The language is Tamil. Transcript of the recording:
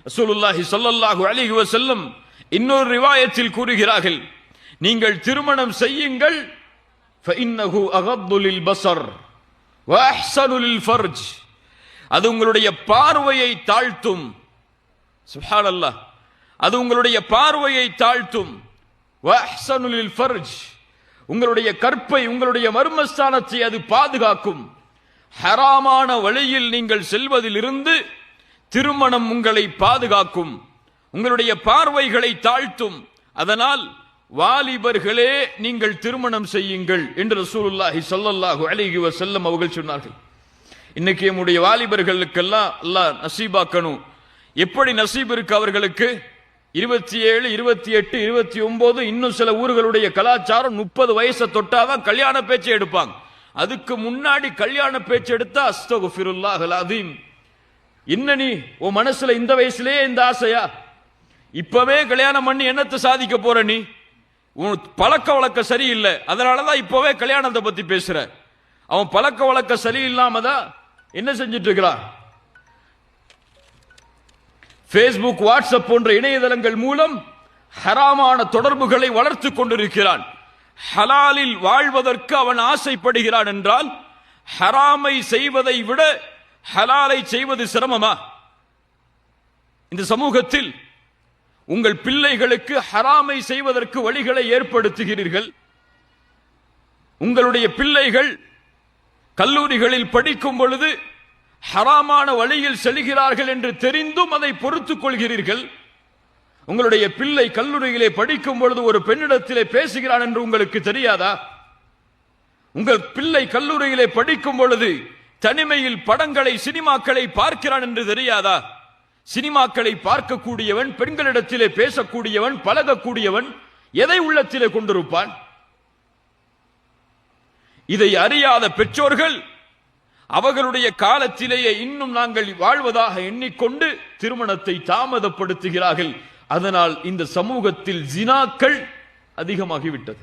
ரசூலுல்லாஹி ஸல்லல்லாஹு அலைஹி வஸல்லம் இன்னொரு ரிவாயத்தில் கூறுகிறார்கள், நீங்கள் திருமணம் செய்யுங்கள், فإنه أغض للبصر وأحسن للفرج, அது உங்களுடைய பார்வையை தாழ்த்தும். சுப்ஹானல்லாஹ், அது உங்களுடைய பார்வையை தாழ்த்தும். وأحسن للفرج, உங்களுடைய கற்பை, உங்களுடைய மர்மஸ்தானத்தை அது பாதுகாக்கும். ஹராமான வழியில் நீங்கள் செல்வதிலிருந்து திருமணம் உங்களை பாதுகாக்கும், உங்களுடைய பார்வைகளை தாழ்த்தும். அதனால் வாலிபர்களே நீங்கள் திருமணம் செய்யுங்கள் என்று ரசூலுல்லாஹி ஸல்லல்லாஹு அலைஹி வஸல்லம் அவர்கள் சொன்னார்கள். இன்னைக்கு நம்முடைய வாலிபர்களுக்கெல்லாம் அல்லாஹ் நசீபாக்கணும். எப்படி நசீப் இருக்கு அவர்களுக்கு? 27, 28, 29, இன்னும் சில ஊர்களுடைய கலாச்சாரம் 30 வயசை தொட்டாதான் கல்யாண பேச்சை எடுப்பாங்க. அதுக்கு முன்னாடி கல்யாண பேச்சு எடுத்தா அஸ்தகுஃபிருல்லாஹல் அதீம். என்ன நீ உன் மனசுல இந்த வயசுலயே இந்த ஆசையா? இப்பவே கல்யாணம் பண்ணி என்னத்தை சாதிக்க போற? நீ உன் பழக்க வழக்க சரியில்லை, அதனாலதான் இப்பவே கல்யாணத்தை பத்தி பேசுற. அவன் பழக்க வழக்க சரியில்லாம தான் என்ன செஞ்சிட்டு இருக்கிறான்? பேஸ்புக், வாட்ஸ்அப் போன்ற இணையதளங்கள் மூலம் ஹராமான தொடர்புகளை வளர்த்து கொண்டிருக்கிறான். ஹலாலில் வாழ்வதற்கு அவன் ஆசைப்படுகிறான் என்றால் ஹராமை செய்வதை விட ஹலாலை செய்வது சிரமமா? இந்த சமூகத்தில் உங்கள் பிள்ளைகளுக்கு ஹராமை செய்வதற்கு வழிகளை ஏற்படுத்துகிறீர்கள். உங்களுடைய பிள்ளைகள் கல்லூரிகளில் படிக்கும் பொழுது ஹராமான வழியில் செல்கிறார்கள் என்று தெரிந்தும் அதை பொறுத்துக் கொள்கிறீர்கள். உங்களுடைய பிள்ளை கல்லூரியிலே படிக்கும் பொழுது ஒரு பெண்ணிடத்திலே பேசுகிறான் என்று உங்களுக்கு தெரியாதா? உங்கள் பிள்ளை கல்லூரியிலே படிக்கும் பொழுது தனிமையில் படங்களை, சினிமாக்களை பார்க்கிறான் என்று தெரியாதா? சினிமாக்களை பார்க்கக்கூடியவன், பெண்களிடத்திலே பேசக்கூடியவன், பழகக்கூடியவன் எதை உள்ளத்திலே கொண்டிருப்பான்? இதை அறியாத பெற்றோர்கள் அவர்களுடைய காலத்திலேயே இன்னும் நாங்கள் வாழ்வதாக எண்ணிக்கொண்டு திருமணத்தை தாமதப்படுத்துகிறார்கள். அதனால் இந்த சமூகத்தில் ஜினாக்கள் அதிகமாகிவிட்டது.